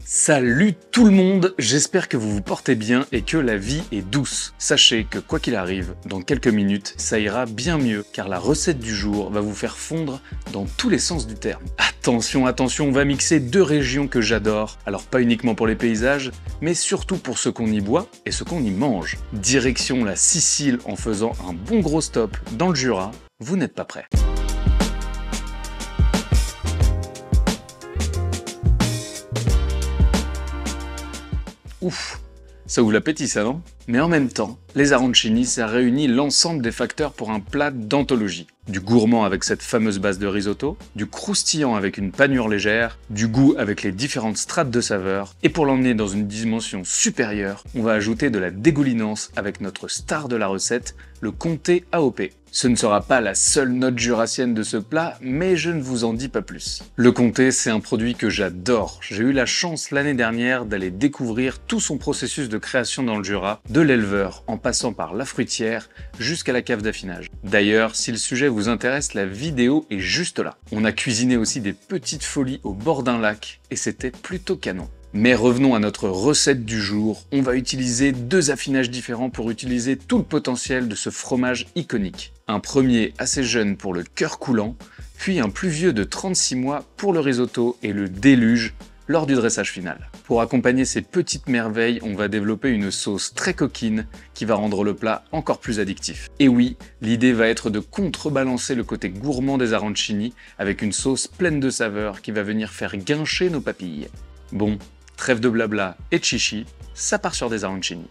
Salut tout le monde, j'espère que vous vous portez bien et que la vie est douce. Sachez que quoi qu'il arrive, dans quelques minutes, ça ira bien mieux car la recette du jour va vous faire fondre dans tous les sens du terme. Attention, attention, on va mixer deux régions que j'adore, alors pas uniquement pour les paysages, mais surtout pour ce qu'on y boit et ce qu'on y mange. Direction la Sicile en faisant un bon gros stop dans le Jura, vous n'êtes pas prêts. Ouf, ça ouvre l'appétit ça, non? Mais en même temps, les arancini, ça réunit l'ensemble des facteurs pour un plat d'anthologie. Du gourmand avec cette fameuse base de risotto, du croustillant avec une panure légère, du goût avec les différentes strates de saveurs, et pour l'emmener dans une dimension supérieure, on va ajouter de la dégoulinance avec notre star de la recette, le comté AOP. Ce ne sera pas la seule note jurassienne de ce plat, mais je ne vous en dis pas plus. Le comté, c'est un produit que j'adore. J'ai eu la chance l'année dernière d'aller découvrir tout son processus de création dans le Jura, de l'éleveur en passant par la fruitière jusqu'à la cave d'affinage. D'ailleurs, si le sujet vous intéresse, la vidéo est juste là. On a cuisiné aussi des petites folies au bord d'un lac et c'était plutôt canon. Mais revenons à notre recette du jour. On va utiliser deux affinages différents pour utiliser tout le potentiel de ce fromage iconique. Un premier assez jeune pour le cœur coulant, puis un plus vieux de 36 mois pour le risotto et le déluge lors du dressage final. Pour accompagner ces petites merveilles, on va développer une sauce très coquine qui va rendre le plat encore plus addictif. Et oui, l'idée va être de contrebalancer le côté gourmand des arancini avec une sauce pleine de saveurs qui va venir faire guincher nos papilles. Bon, trêve de blabla et de chichi, ça part sur des arancini.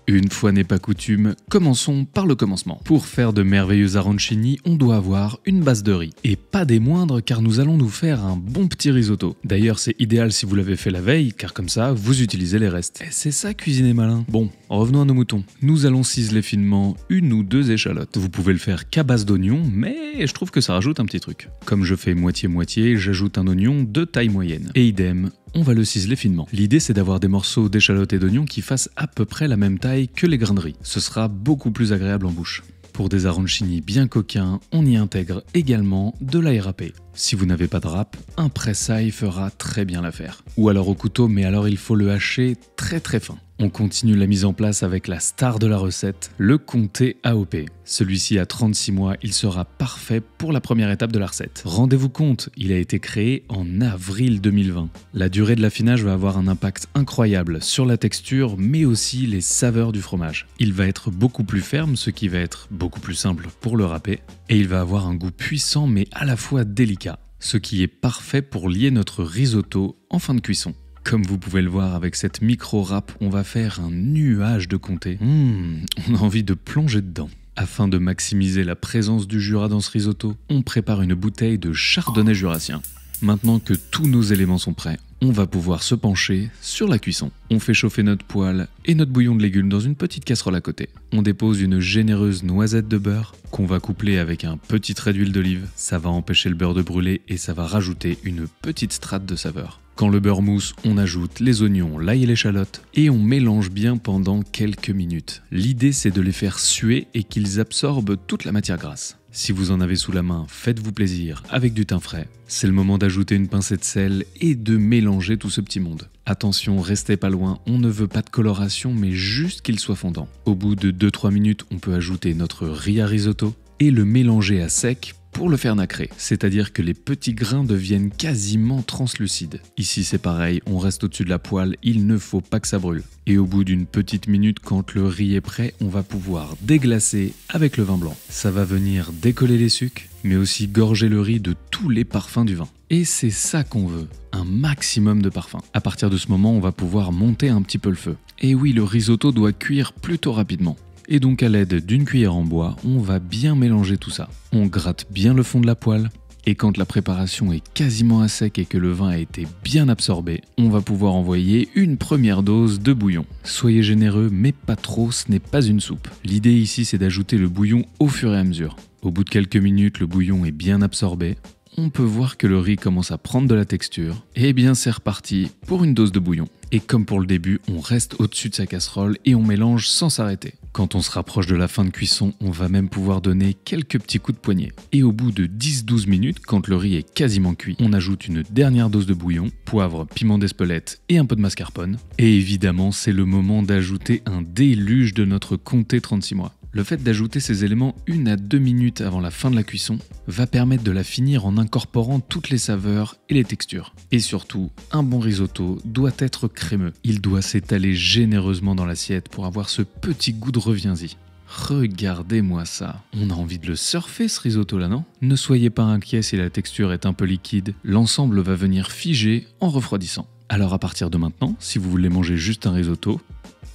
Une fois n'est pas coutume, commençons par le commencement. Pour faire de merveilleux arancini, on doit avoir une base de riz. Et pas des moindres car nous allons nous faire un bon petit risotto. D'ailleurs c'est idéal si vous l'avez fait la veille car comme ça vous utilisez les restes. Et c'est ça cuisiner malin. Bon, revenons à nos moutons. Nous allons ciseler finement une ou deux échalotes. Vous pouvez le faire qu'à base d'oignons, mais je trouve que ça rajoute un petit truc. Comme je fais moitié-moitié, j'ajoute un oignon de taille moyenne. Et idem, on va le ciseler finement. L'idée c'est d'avoir des morceaux d'échalotes et d'oignons qui fassent à peu près la même taille que les grains de riz. Ce sera beaucoup plus agréable en bouche. Pour des arancini bien coquins, on y intègre également de l'ail râpé. Si vous n'avez pas de râpe, un presse-ail fera très bien l'affaire. Ou alors au couteau, mais alors il faut le hacher très fin. On continue la mise en place avec la star de la recette, le comté AOP. Celui-ci a 36 mois, il sera parfait pour la première étape de la recette. Rendez-vous compte, il a été créé en avril 2020. La durée de l'affinage va avoir un impact incroyable sur la texture, mais aussi les saveurs du fromage. Il va être beaucoup plus ferme, ce qui va être beaucoup plus simple pour le râper, et il va avoir un goût puissant mais à la fois délicat, ce qui est parfait pour lier notre risotto en fin de cuisson. Comme vous pouvez le voir avec cette micro-râpe, on va faire un nuage de comté. On a envie de plonger dedans. Afin de maximiser la présence du Jura dans ce risotto, on prépare une bouteille de chardonnay jurassien. Maintenant que tous nos éléments sont prêts, on va pouvoir se pencher sur la cuisson. On fait chauffer notre poêle et notre bouillon de légumes dans une petite casserole à côté. On dépose une généreuse noisette de beurre qu'on va coupler avec un petit trait d'huile d'olive. Ça va empêcher le beurre de brûler et ça va rajouter une petite strate de saveur. Quand le beurre mousse, on ajoute les oignons, l'ail et l'échalote et on mélange bien pendant quelques minutes. L'idée c'est de les faire suer et qu'ils absorbent toute la matière grasse. Si vous en avez sous la main, faites-vous plaisir avec du thym frais. C'est le moment d'ajouter une pincée de sel et de mélanger tout ce petit monde. Attention, restez pas loin, on ne veut pas de coloration mais juste qu'il soit fondant. Au bout de 2-3 minutes, on peut ajouter notre riz à risotto et le mélanger à sec pour le faire nacrer, c'est-à-dire que les petits grains deviennent quasiment translucides. Ici c'est pareil, on reste au-dessus de la poêle, il ne faut pas que ça brûle. Et au bout d'une petite minute, quand le riz est prêt, on va pouvoir déglacer avec le vin blanc. Ça va venir décoller les sucs, mais aussi gorger le riz de tous les parfums du vin. Et c'est ça qu'on veut, un maximum de parfums. À partir de ce moment, on va pouvoir monter un petit peu le feu. Et oui, le risotto doit cuire plutôt rapidement. Et donc à l'aide d'une cuillère en bois, on va bien mélanger tout ça. On gratte bien le fond de la poêle, et quand la préparation est quasiment à sec et que le vin a été bien absorbé, on va pouvoir envoyer une première dose de bouillon. Soyez généreux, mais pas trop, ce n'est pas une soupe. L'idée ici c'est d'ajouter le bouillon au fur et à mesure. Au bout de quelques minutes, le bouillon est bien absorbé, on peut voir que le riz commence à prendre de la texture. Et bien c'est reparti pour une dose de bouillon. Et comme pour le début, on reste au-dessus de sa casserole et on mélange sans s'arrêter. Quand on se rapproche de la fin de cuisson, on va même pouvoir donner quelques petits coups de poignet. Et au bout de 10-12 minutes, quand le riz est quasiment cuit, on ajoute une dernière dose de bouillon, poivre, piment d'Espelette et un peu de mascarpone. Et évidemment, c'est le moment d'ajouter un déluge de notre comté 36 mois. Le fait d'ajouter ces éléments 1 à 2 minutes avant la fin de la cuisson va permettre de la finir en incorporant toutes les saveurs et les textures. Et surtout, un bon risotto doit être crémeux. Il doit s'étaler généreusement dans l'assiette pour avoir ce petit goût de reviens-y. Regardez-moi ça. On a envie de le surfer ce risotto là, non? Ne soyez pas inquiets si la texture est un peu liquide, l'ensemble va venir figer en refroidissant. Alors à partir de maintenant, si vous voulez manger juste un risotto,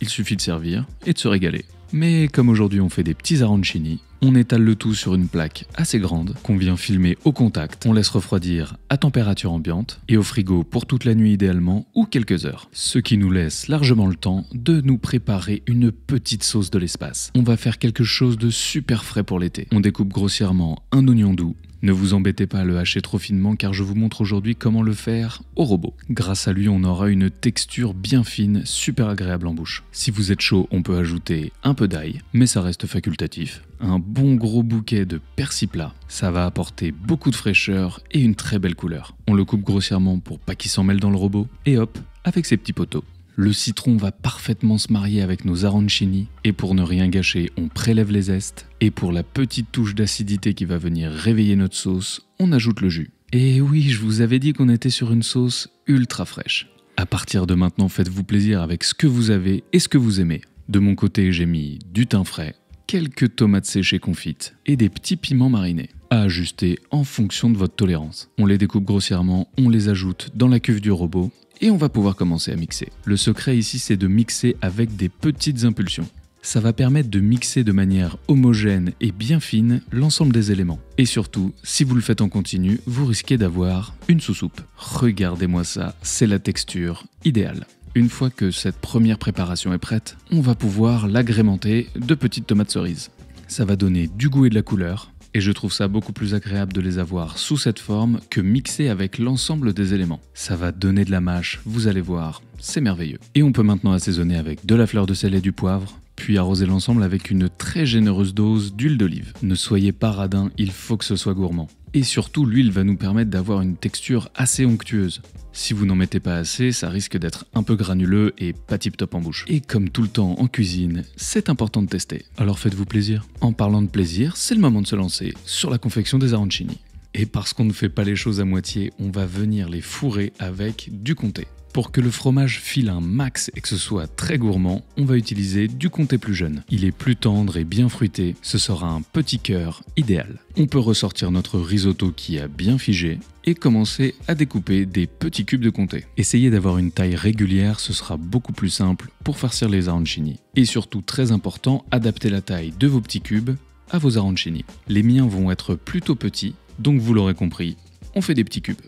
il suffit de servir et de se régaler. Mais comme aujourd'hui on fait des petits arancini, on étale le tout sur une plaque assez grande qu'on vient filmer au contact. On laisse refroidir à température ambiante et au frigo pour toute la nuit idéalement ou quelques heures. Ce qui nous laisse largement le temps de nous préparer une petite sauce de l'espace. On va faire quelque chose de super frais pour l'été. On découpe grossièrement un oignon doux. Ne vous embêtez pas à le hacher trop finement car je vous montre aujourd'hui comment le faire au robot. Grâce à lui, on aura une texture bien fine, super agréable en bouche. Si vous êtes chaud, on peut ajouter un peu d'ail, mais ça reste facultatif. Un bon gros bouquet de persil plat, ça va apporter beaucoup de fraîcheur et une très belle couleur. On le coupe grossièrement pour pas qu'il s'en mêle dans le robot, et hop, avec ses petits poteaux. Le citron va parfaitement se marier avec nos arancini et pour ne rien gâcher, on prélève les zestes et pour la petite touche d'acidité qui va venir réveiller notre sauce, on ajoute le jus. Et oui, je vous avais dit qu'on était sur une sauce ultra fraîche. À partir de maintenant, faites-vous plaisir avec ce que vous avez et ce que vous aimez. De mon côté, j'ai mis du thym frais, quelques tomates séchées confites et des petits piments marinés. À ajuster en fonction de votre tolérance. On les découpe grossièrement, on les ajoute dans la cuve du robot et on va pouvoir commencer à mixer. Le secret ici, c'est de mixer avec des petites impulsions. Ça va permettre de mixer de manière homogène et bien fine l'ensemble des éléments. Et surtout, si vous le faites en continu, vous risquez d'avoir une sous-soupe. Regardez-moi ça, c'est la texture idéale. Une fois que cette première préparation est prête, on va pouvoir l'agrémenter de petites tomates cerises. Ça va donner du goût et de la couleur. Et je trouve ça beaucoup plus agréable de les avoir sous cette forme que mixer avec l'ensemble des éléments. Ça va donner de la mâche, vous allez voir, c'est merveilleux. Et on peut maintenant assaisonner avec de la fleur de sel et du poivre, puis arroser l'ensemble avec une très généreuse dose d'huile d'olive. Ne soyez pas radin, il faut que ce soit gourmand. Et surtout, l'huile va nous permettre d'avoir une texture assez onctueuse. Si vous n'en mettez pas assez, ça risque d'être un peu granuleux et pas tip-top en bouche. Et comme tout le temps en cuisine, c'est important de tester. Alors faites-vous plaisir. En parlant de plaisir, c'est le moment de se lancer sur la confection des arancini. Et parce qu'on ne fait pas les choses à moitié, on va venir les fourrer avec du comté. Pour que le fromage file un max et que ce soit très gourmand, on va utiliser du comté plus jeune. Il est plus tendre et bien fruité, ce sera un petit cœur idéal. On peut ressortir notre risotto qui a bien figé et commencer à découper des petits cubes de comté. Essayez d'avoir une taille régulière, ce sera beaucoup plus simple pour farcir les arancini. Et surtout, très important, adaptez la taille de vos petits cubes à vos arancini. Les miens vont être plutôt petits, donc vous l'aurez compris, on fait des petits cubes.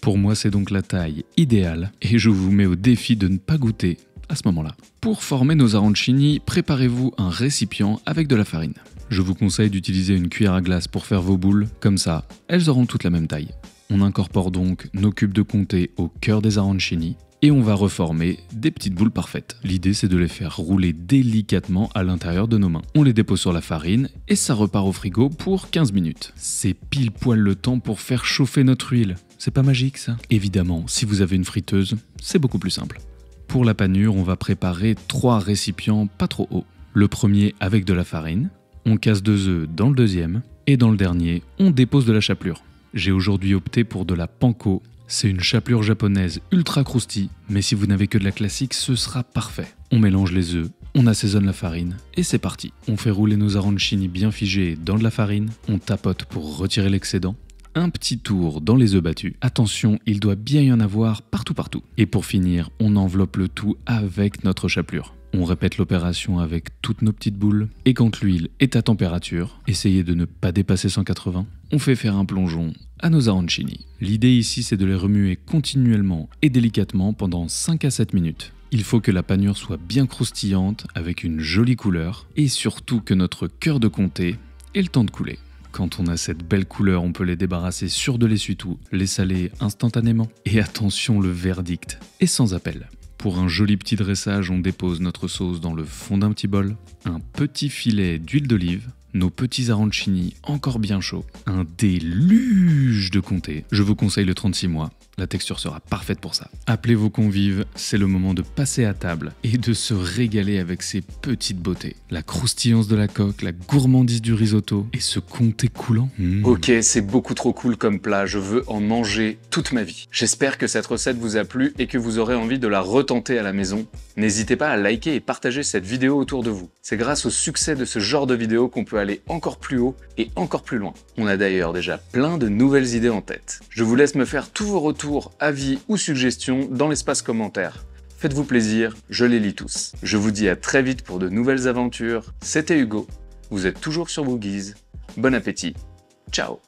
Pour moi, c'est donc la taille idéale et je vous mets au défi de ne pas goûter à ce moment-là. Pour former nos arancini, préparez-vous un récipient avec de la farine. Je vous conseille d'utiliser une cuillère à glace pour faire vos boules, comme ça, elles auront toutes la même taille. On incorpore donc nos cubes de comté au cœur des arancini et on va reformer des petites boules parfaites. L'idée, c'est de les faire rouler délicatement à l'intérieur de nos mains. On les dépose sur la farine et ça repart au frigo pour 15 minutes. C'est pile poil le temps pour faire chauffer notre huile. C'est pas magique ça? Évidemment, si vous avez une friteuse, c'est beaucoup plus simple. Pour la panure, on va préparer 3 récipients pas trop hauts. Le premier avec de la farine, on casse 2 œufs dans le deuxième, et dans le dernier, on dépose de la chapelure. J'ai aujourd'hui opté pour de la panko. C'est une chapelure japonaise ultra croustille, mais si vous n'avez que de la classique, ce sera parfait. On mélange les œufs, on assaisonne la farine, et c'est parti. On fait rouler nos arancini bien figés dans de la farine, on tapote pour retirer l'excédent. Un petit tour dans les œufs battus. Attention, il doit bien y en avoir partout. Et pour finir, on enveloppe le tout avec notre chapelure. On répète l'opération avec toutes nos petites boules. Et quand l'huile est à température, essayez de ne pas dépasser 180, on fait faire un plongeon à nos arancini. L'idée ici, c'est de les remuer continuellement et délicatement pendant 5 à 7 minutes. Il faut que la panure soit bien croustillante, avec une jolie couleur, et surtout que notre cœur de comté ait le temps de couler. Quand on a cette belle couleur, on peut les débarrasser sur de l'essuie-tout, les saler instantanément. Et attention, le verdict est sans appel. Pour un joli petit dressage, on dépose notre sauce dans le fond d'un petit bol, un petit filet d'huile d'olive, nos petits arancini encore bien chauds, un déluge de comté. Je vous conseille le 36 mois, la texture sera parfaite pour ça. Appelez vos convives, c'est le moment de passer à table et de se régaler avec ces petites beautés. La croustillance de la coque, la gourmandise du risotto et ce comté coulant. Ok, c'est beaucoup trop cool comme plat, je veux en manger toute ma vie. J'espère que cette recette vous a plu et que vous aurez envie de la retenter à la maison. N'hésitez pas à liker et partager cette vidéo autour de vous. C'est grâce au succès de ce genre de vidéo qu'on peut aller encore plus haut et encore plus loin. On a d'ailleurs déjà plein de nouvelles idées en tête. Je vous laisse me faire tous vos retours, avis ou suggestions dans l'espace commentaire. Faites-vous plaisir, je les lis tous. Je vous dis à très vite pour de nouvelles aventures. C'était Hugo, vous êtes toujours sur Boogies. Bon appétit, ciao.